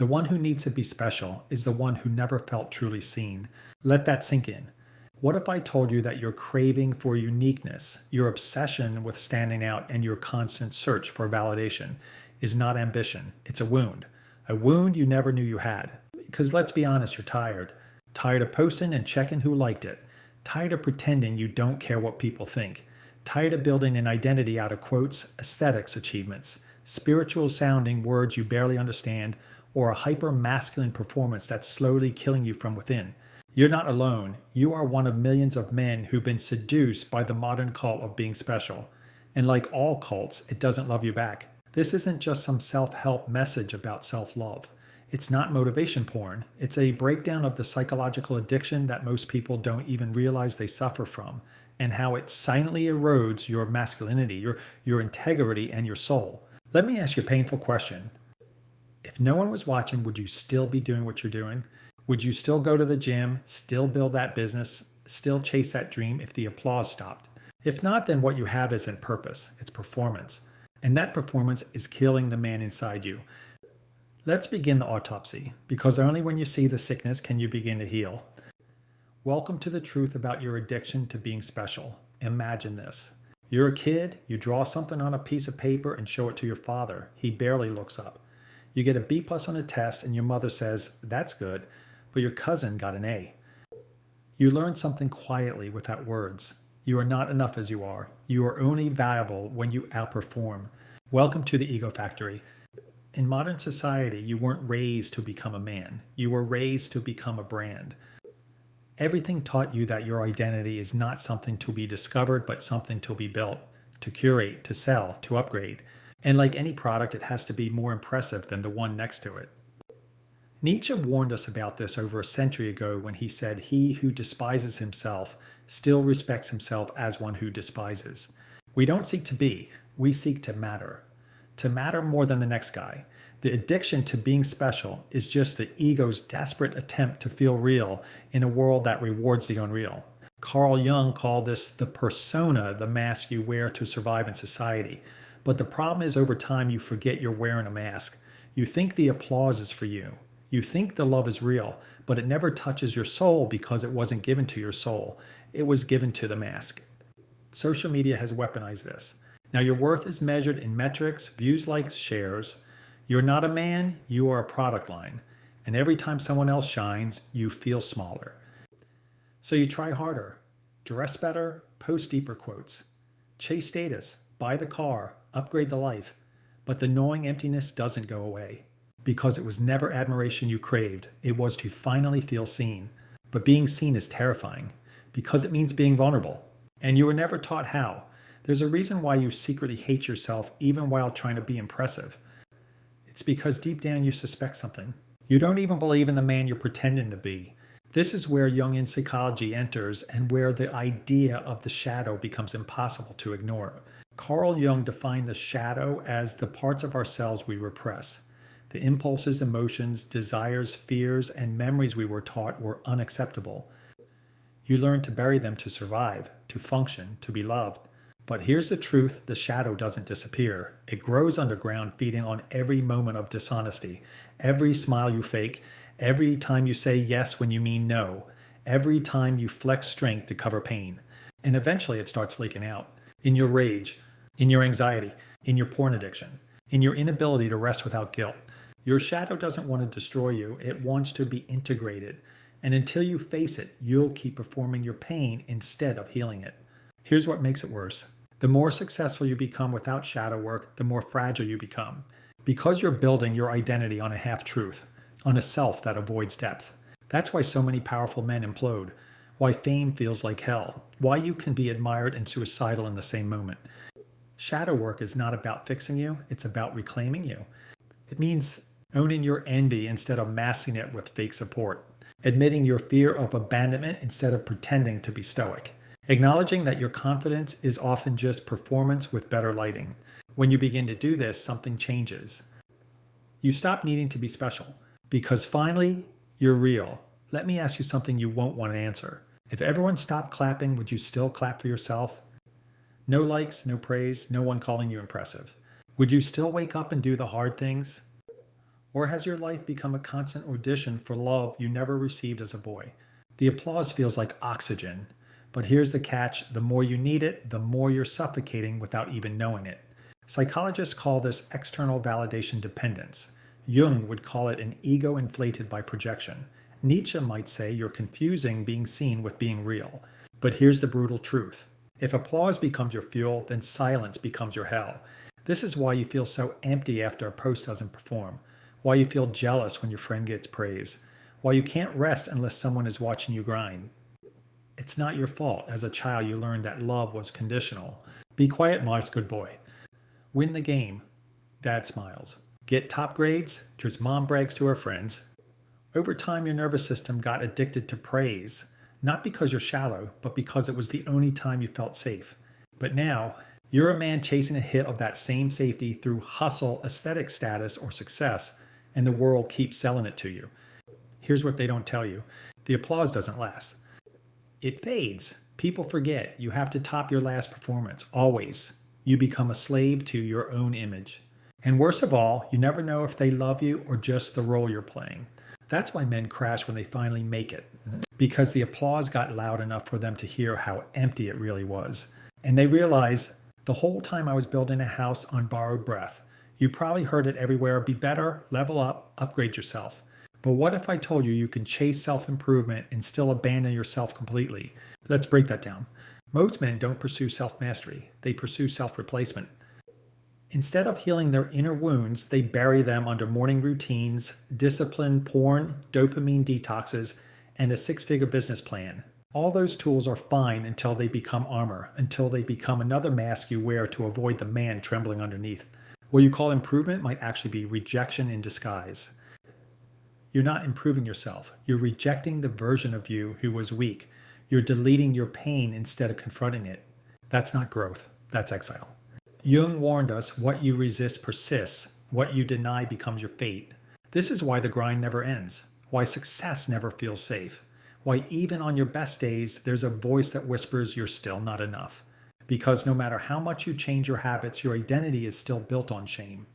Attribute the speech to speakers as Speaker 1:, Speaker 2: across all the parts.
Speaker 1: The one who needs to be special is the one who never felt truly seen. Let that sink in. What if I told you that your craving for uniqueness, your obsession with standing out, and your constant search for validation is not ambition, it's a wound. A wound you never knew you had. Because let's be honest, you're tired. Tired of posting and checking who liked it. Tired of pretending you don't care what people think. Tired of building an identity out of quotes, aesthetics, achievements, spiritual sounding words you barely understand, or a hyper-masculine performance that's slowly killing you from within. You're not alone. You are one of millions of men who've been seduced by the modern cult of being special. And like all cults, it doesn't love you back. This isn't just some self-help message about self-love. It's not motivation porn. It's a breakdown of the psychological addiction that most people don't even realize they suffer from, and how it silently erodes your masculinity, your integrity, and your soul. Let me ask you a painful question. If no one was watching, would you still be doing what you're doing? Would you still go to the gym, still build that business, still chase that dream if the applause stopped? If not, then what you have isn't purpose, it's performance. And that performance is killing the man inside you. Let's begin the autopsy, because only when you see the sickness can you begin to heal. Welcome to the truth about your addiction to being special. Imagine this. You're a kid, you draw something on a piece of paper and show it to your father. He barely looks up. You get a B+ on a test and your mother says, "That's good," but your cousin got an A. You learn something quietly without words. You are not enough as you are. You are only valuable when you outperform. Welcome to the ego factory. In modern society, you weren't raised to become a man. You were raised to become a brand. Everything taught you that your identity is not something to be discovered, but something to be built, to curate, to sell, to upgrade. And like any product, it has to be more impressive than the one next to it. Nietzsche warned us about this over a century ago when he said, "He who despises himself still respects himself as one who despises." We don't seek to be, we seek to matter. To matter more than the next guy. The addiction to being special is just the ego's desperate attempt to feel real in a world that rewards the unreal. Carl Jung called this the persona, the mask you wear to survive in society. But the problem is over time you forget you're wearing a mask. You think the applause is for you. You think the love is real, but it never touches your soul because it wasn't given to your soul. It was given to the mask. Social media has weaponized this. Now your worth is measured in metrics, views, likes, shares. You're not a man, you are a product line. And every time someone else shines, you feel smaller. So you try harder, dress better, post deeper quotes, chase status, buy the car, upgrade the life. But the gnawing emptiness doesn't go away. Because it was never admiration you craved, it was to finally feel seen. But being seen is terrifying, because it means being vulnerable. And you were never taught how. There's a reason why you secretly hate yourself even while trying to be impressive. It's because deep down you suspect something. You don't even believe in the man you're pretending to be. This is where Jungian psychology enters and where the idea of the shadow becomes impossible to ignore. Carl Jung defined the shadow as the parts of ourselves we repress. The impulses, emotions, desires, fears, and memories we were taught were unacceptable. You learn to bury them to survive, to function, to be loved. But here's the truth, the shadow doesn't disappear. It grows underground, feeding on every moment of dishonesty, every smile you fake, every time you say yes when you mean no, every time you flex strength to cover pain. And eventually it starts leaking out. In your rage, in your anxiety, in your porn addiction, in your inability to rest without guilt. Your shadow doesn't want to destroy you, it wants to be integrated. And until you face it, you'll keep performing your pain instead of healing it. Here's what makes it worse. The more successful you become without shadow work, the more fragile you become. Because you're building your identity on a half-truth, on a self that avoids depth. That's why so many powerful men implode. Why fame feels like hell. Why you can be admired and suicidal in the same moment. Shadow work is not about fixing you, it's about reclaiming you. It means owning your envy instead of masking it with fake support. Admitting your fear of abandonment instead of pretending to be stoic. Acknowledging that your confidence is often just performance with better lighting. When you begin to do this, something changes. You stop needing to be special, because finally, you're real. Let me ask you something you won't want to answer. If everyone stopped clapping, would you still clap for yourself? No likes, no praise, no one calling you impressive. Would you still wake up and do the hard things? Or has your life become a constant audition for love you never received as a boy? The applause feels like oxygen. But here's the catch: the more you need it, the more you're suffocating without even knowing it. Psychologists call this external validation dependence. Jung would call it an ego inflated by projection. Nietzsche might say you're confusing being seen with being real. But here's the brutal truth. If applause becomes your fuel, then silence becomes your hell. This is why you feel so empty after a post doesn't perform. Why you feel jealous when your friend gets praise. Why you can't rest unless someone is watching you grind. It's not your fault. As a child, you learned that love was conditional. Be quiet, Mars, good boy. Win the game. Dad smiles. Get top grades. Just mom brags to her friends. Over time, your nervous system got addicted to praise. Not because you're shallow, but because it was the only time you felt safe. But now, you're a man chasing a hit of that same safety through hustle, aesthetic status, or success, and the world keeps selling it to you. Here's what they don't tell you. The applause doesn't last. It fades. People forget. You have to top your last performance, always. You become a slave to your own image. And worst of all, you never know if they love you or just the role you're playing. That's why men crash when they finally make it, because the applause got loud enough for them to hear how empty it really was. And they realize, the whole time I was building a house on borrowed breath. You probably heard it everywhere: be better, level up, upgrade yourself. But what if I told you can chase self-improvement and still abandon yourself completely? Let's break that down. Most men don't pursue self-mastery. They pursue self-replacement. Instead of healing their inner wounds, they bury them under morning routines, discipline, porn, dopamine detoxes, and a six-figure business plan. All those tools are fine until they become armor, until they become another mask you wear to avoid the man trembling underneath. What you call improvement might actually be rejection in disguise. You're not improving yourself. You're rejecting the version of you who was weak. You're deleting your pain instead of confronting it. That's not growth. That's exile. Jung warned us, what you resist persists. What you deny becomes your fate. This is why the grind never ends. Why success never feels safe. Why even on your best days, there's a voice that whispers you're still not enough. Because no matter how much you change your habits, your identity is still built on shame.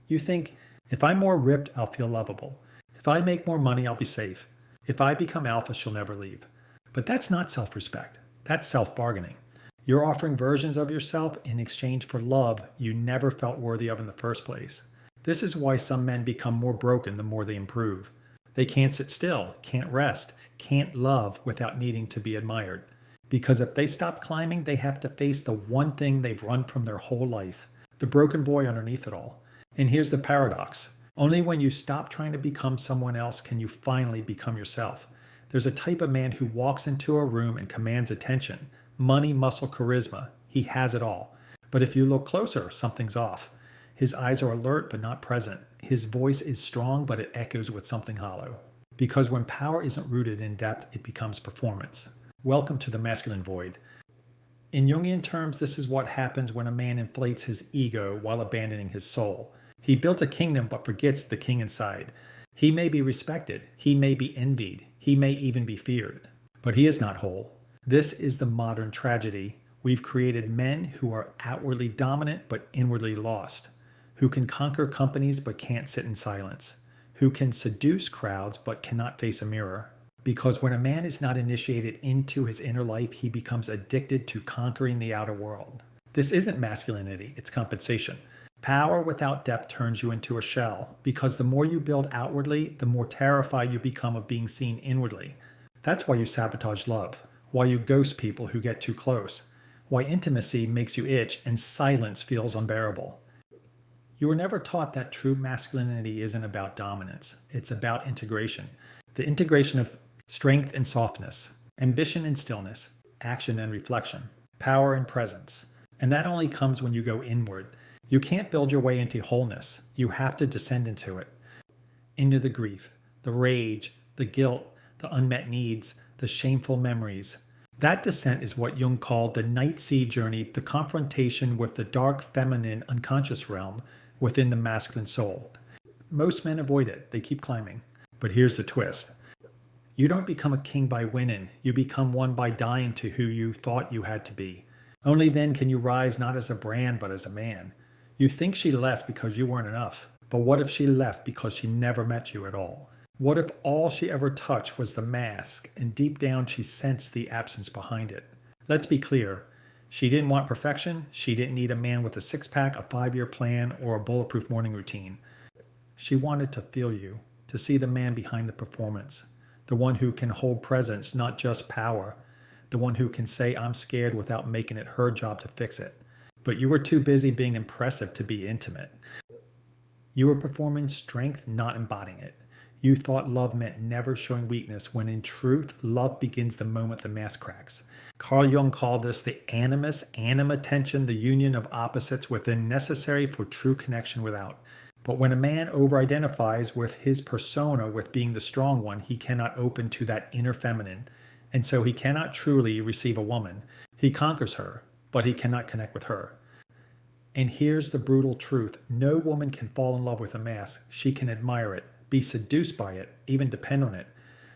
Speaker 1: You think, if I'm more ripped, I'll feel lovable. If I make more money, I'll be safe. If I become alpha, she'll never leave. But that's not self-respect. That's self-bargaining. You're offering versions of yourself in exchange for love you never felt worthy of in the first place. This is why some men become more broken the more they improve. They can't sit still, can't rest, can't love without needing to be admired. Because if they stop climbing, they have to face the one thing they've run from their whole life, the broken boy underneath it all. And here's the paradox. Only when you stop trying to become someone else can you finally become yourself. There's a type of man who walks into a room and commands attention. Money, muscle, charisma. He has it all. But if you look closer, something's off. His eyes are alert but not present. His voice is strong but it echoes with something hollow. Because when power isn't rooted in depth, it becomes performance. Welcome to the masculine void. In Jungian terms, this is what happens when a man inflates his ego while abandoning his soul. He built a kingdom but forgets the king inside. He may be respected. He may be envied. He may even be feared. But he is not whole. This is the modern tragedy. We've created men who are outwardly dominant but inwardly lost, who can conquer companies but can't sit in silence, who can seduce crowds but cannot face a mirror. Because when a man is not initiated into his inner life, he becomes addicted to conquering the outer world. This isn't masculinity, it's compensation. Power without depth turns you into a shell, because the more you build outwardly, the more terrified you become of being seen inwardly. That's why you sabotage love, why you ghost people who get too close, why intimacy makes you itch and silence feels unbearable. You were never taught that true masculinity isn't about dominance, it's about integration. The integration of strength and softness, ambition and stillness, action and reflection, power and presence. And that only comes when you go inward. You can't build your way into wholeness. You have to descend into it. Into the grief, the rage, the guilt, the unmet needs, the shameful memories. That descent is what Jung called the night sea journey, the confrontation with the dark feminine unconscious realm within the masculine soul. Most men avoid it. They keep climbing. But here's the twist. You don't become a king by winning. You become one by dying to who you thought you had to be. Only then can you rise not as a brand but as a man. You think she left because you weren't enough. But what if she left because she never met you at all? What if all she ever touched was the mask and deep down she sensed the absence behind it? Let's be clear. She didn't want perfection. She didn't need a man with a six-pack, a 5-year plan, or a bulletproof morning routine. She wanted to feel you, to see the man behind the performance, the one who can hold presence, not just power, the one who can say, I'm scared without making it her job to fix it. But you were too busy being impressive to be intimate. You were performing strength, not embodying it. You thought love meant never showing weakness, when in truth, love begins the moment the mask cracks. Carl Jung called this the anima tension, the union of opposites within necessary for true connection without. But when a man over-identifies with his persona with being the strong one, he cannot open to that inner feminine, and so he cannot truly receive a woman. He conquers her, but he cannot connect with her. And here's the brutal truth. No woman can fall in love with a mask. She can admire it, be seduced by it, even depend on it.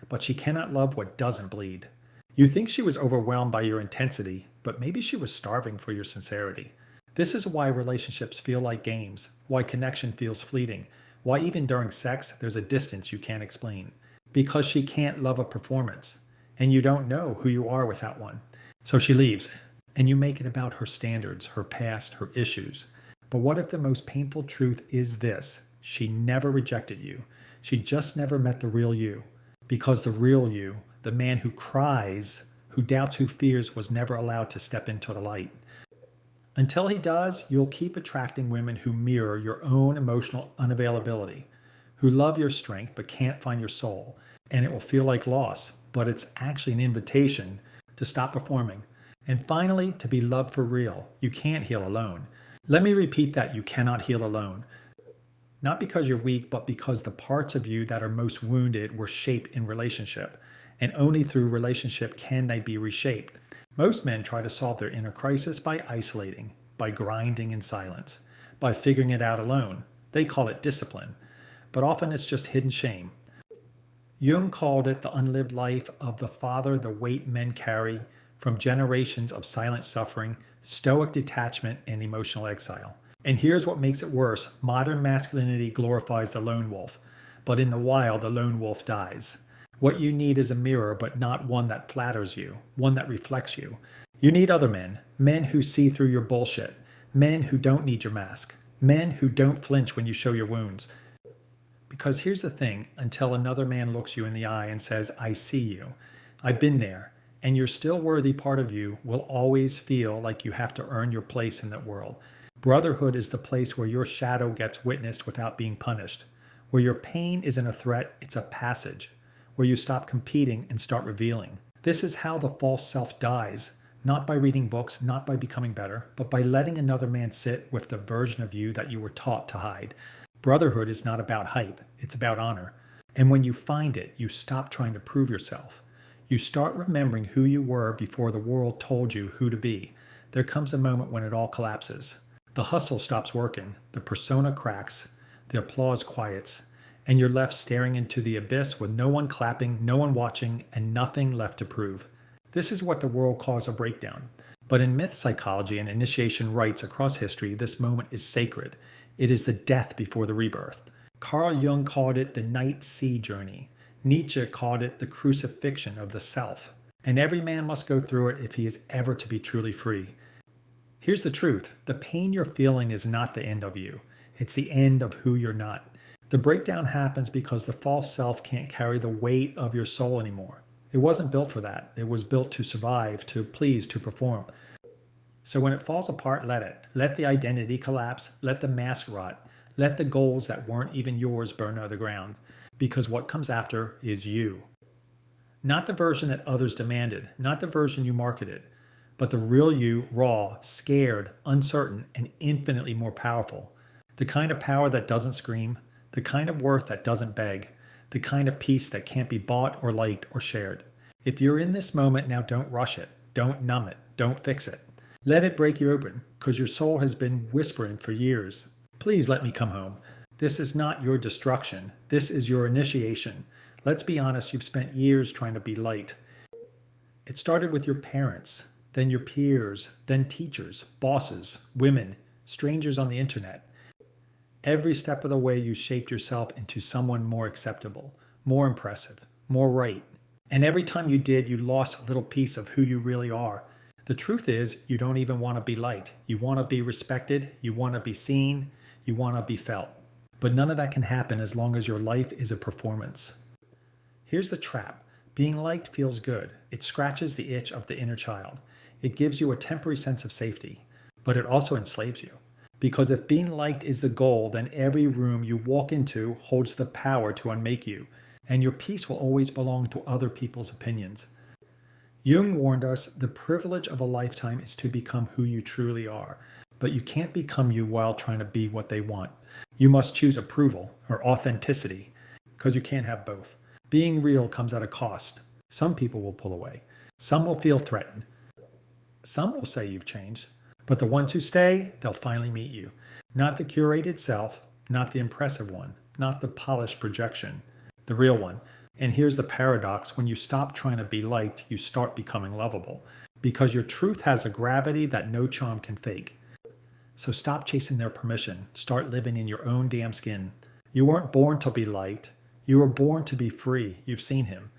Speaker 1: But she cannot love what doesn't bleed. You think she was overwhelmed by your intensity, but maybe she was starving for your sincerity. This is why relationships feel like games, why connection feels fleeting, why even during sex there's a distance you can't explain. Because she can't love a performance, and you don't know who you are without one. So she leaves. And you make it about her standards, her past, her issues. But what if the most painful truth is this? She never rejected you. She just never met the real you. Because the real you, the man who cries, who doubts, who fears, was never allowed to step into the light. Until he does, you'll keep attracting women who mirror your own emotional unavailability, who love your strength but can't find your soul. And it will feel like loss, but it's actually an invitation to stop performing. And finally, to be loved for real. You can't heal alone. Let me repeat that: you cannot heal alone. Not because you're weak, but because the parts of you that are most wounded were shaped in relationship. And only through relationship can they be reshaped. Most men try to solve their inner crisis by isolating, by grinding in silence, by figuring it out alone. They call it discipline. But often it's just hidden shame. Jung called it the unlived life of the father, the weight men carry from generations of silent suffering, stoic detachment, and emotional exile. And here's what makes it worse. Modern masculinity glorifies the lone wolf, but in the wild, the lone wolf dies. What you need is a mirror, but not one that flatters you, one that reflects you. You need other men, men who see through your bullshit, men who don't need your mask, men who don't flinch when you show your wounds. Because here's the thing, until another man looks you in the eye and says, I see you, I've been there, and your still worthy part of you will always feel like you have to earn your place in that world. Brotherhood is the place where your shadow gets witnessed without being punished, where your pain isn't a threat, it's a passage, where you stop competing and start revealing. This is how the false self dies, not by reading books, not by becoming better, but by letting another man sit with the version of you that you were taught to hide. Brotherhood is not about hype, it's about honor. And when you find it, you stop trying to prove yourself. You start remembering who you were before the world told you who to be. There comes a moment when it all collapses. The hustle stops working, the persona cracks, the applause quiets, and you're left staring into the abyss with no one clapping, no one watching, and nothing left to prove. This is what the world calls a breakdown. But in myth psychology and initiation rites across history, this moment is sacred. It is the death before the rebirth. Carl Jung called it the night sea journey. Nietzsche called it the crucifixion of the self. And every man must go through it if he is ever to be truly free. Here's the truth. The pain you're feeling is not the end of you. It's the end of who you're not. The breakdown happens because the false self can't carry the weight of your soul anymore. It wasn't built for that. It was built to survive, to please, to perform. So when it falls apart, let it. Let the identity collapse. Let the mask rot. Let the goals that weren't even yours burn to the ground. Because what comes after is you. Not the version that others demanded, not the version you marketed, but the real you, raw, scared, uncertain, and infinitely more powerful. The kind of power that doesn't scream, the kind of worth that doesn't beg, the kind of peace that can't be bought or liked or shared. If you're in this moment now, don't rush it, don't numb it, don't fix it. Let it break you open, because your soul has been whispering for years. Please let me come home. This is not your destruction. This is your initiation. Let's be honest, you've spent years trying to be light. It started with your parents, then your peers, then teachers, bosses, women, strangers on the internet. Every step of the way, you shaped yourself into someone more acceptable, more impressive, more right. And every time you did, you lost a little piece of who you really are. The truth is, you don't even want to be liked. You want to be respected, you want to be seen, you want to be felt. But none of that can happen as long as your life is a performance. Here's the trap. Being liked feels good. It scratches the itch of the inner child. It gives you a temporary sense of safety, but it also enslaves you. Because if being liked is the goal, then every room you walk into holds the power to unmake you, and your peace will always belong to other people's opinions. Jung warned us the privilege of a lifetime is to become who you truly are, but you can't become you while trying to be what they want. You must choose approval or authenticity, because you can't have both. Being real comes at a cost. Some people will pull away. Some will feel threatened. Some will say you've changed. But the ones who stay, they'll finally meet you. Not the curated self, not the impressive one, not the polished projection, the real one. And here's the paradox. When you stop trying to be liked, you start becoming lovable. Because your truth has a gravity that no charm can fake. So stop chasing their permission. Start living in your own damn skin. You weren't born to be liked. You were born to be free. You've seen him.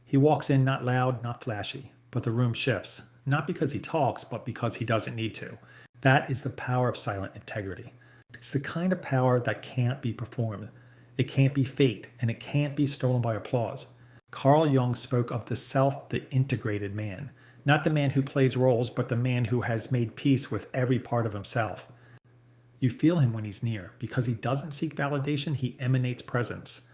Speaker 1: He walks in not loud, not flashy, but the room shifts. Not because he talks, but because he doesn't need to. That is the power of silent integrity. It's the kind of power that can't be performed. It can't be faked, and it can't be stolen by applause. Carl Jung spoke of the self, the integrated man. Not the man who plays roles, but the man who has made peace with every part of himself. You feel him when he's near. Because he doesn't seek validation, he emanates presence.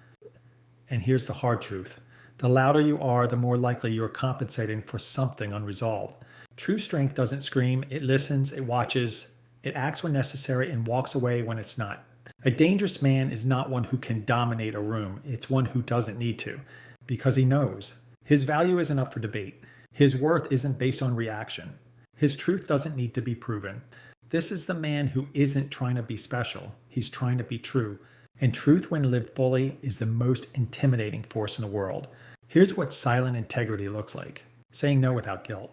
Speaker 1: And here's the hard truth. The louder you are, the more likely you're compensating for something unresolved. True strength doesn't scream, it listens, it watches, it acts when necessary and walks away when it's not. A dangerous man is not one who can dominate a room, it's one who doesn't need to, because he knows. His value isn't up for debate. His worth isn't based on reaction. His truth doesn't need to be proven. This is the man who isn't trying to be special, he's trying to be true. And truth, when lived fully, is the most intimidating force in the world. Here's what silent integrity looks like. Saying no without guilt.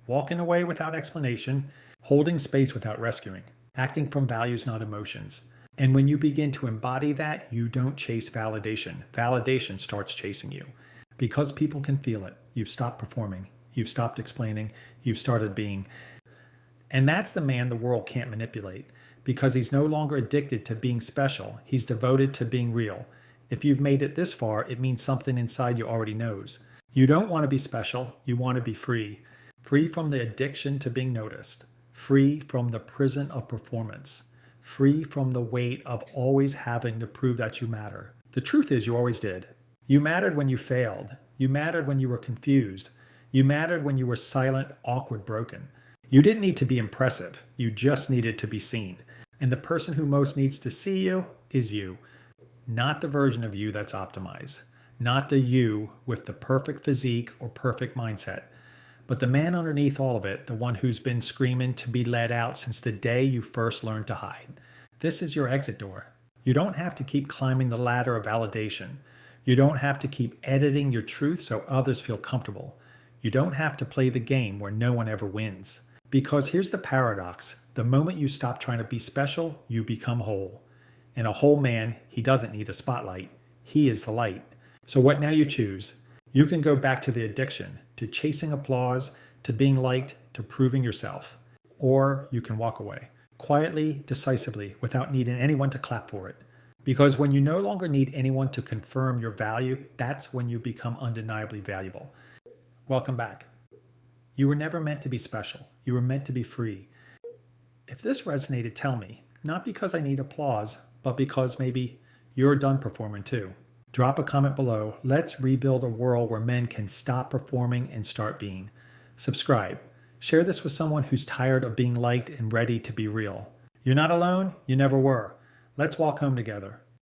Speaker 1: Walking away without explanation. Holding space without rescuing. Acting from values, not emotions. And when you begin to embody that, you don't chase validation. Validation starts chasing you. Because people can feel it. You've stopped performing. You've stopped explaining. You've started being. And that's the man the world can't manipulate. Because he's no longer addicted to being special. He's devoted to being real. If you've made it this far, it means something inside you already knows. You don't want to be special. You want to be free. Free from the addiction to being noticed. Free from the prison of performance. Free from the weight of always having to prove that you matter. The truth is, you always did. You mattered when you failed. You mattered when you were confused. You mattered when you were silent, awkward, broken. You didn't need to be impressive. You just needed to be seen. And the person who most needs to see you is you. Not the version of you that's optimized. Not the you with the perfect physique or perfect mindset. But the man underneath all of it, the one who's been screaming to be let out since the day you first learned to hide. This is your exit door. You don't have to keep climbing the ladder of validation. You don't have to keep editing your truth so others feel comfortable. You don't have to play the game where no one ever wins. Because here's the paradox. The moment you stop trying to be special, you become whole. And a whole man, he doesn't need a spotlight. He is the light. So what now you choose? You can go back to the addiction, to chasing applause, to being liked, to proving yourself. Or you can walk away, quietly, decisively, without needing anyone to clap for it. Because when you no longer need anyone to confirm your value, that's when you become undeniably valuable. Welcome back. You were never meant to be special. You were meant to be free. If this resonated, tell me. Not because I need applause, but because maybe you're done performing too. Drop a comment below. Let's rebuild a world where men can stop performing and start being. Subscribe. Share this with someone who's tired of being liked and ready to be real. You're not alone. You never were. Let's walk home together.